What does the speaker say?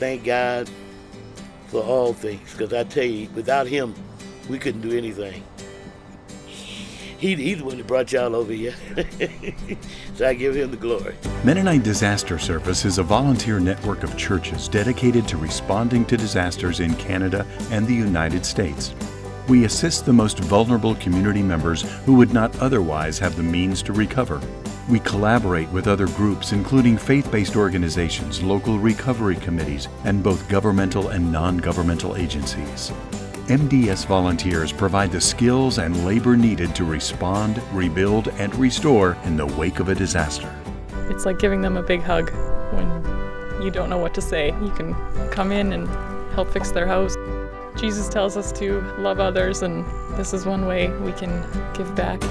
thank God for all things, because I tell you, without him, we couldn't do anything. He's the one that brought y'all over here. So I give him the glory. Mennonite Disaster Service is a volunteer network of churches dedicated to responding to disasters in Canada and the United States. We assist the most vulnerable community members who would not otherwise have the means to recover. We collaborate with other groups, including faith-based organizations, local recovery committees, and both governmental and non-governmental agencies. MDS volunteers provide the skills and labor needed to respond, rebuild, and restore in the wake of a disaster. It's like giving them a big hug when you don't know what to say. You can come in and help fix their house. Jesus tells us to love others, and this is one way we can give back.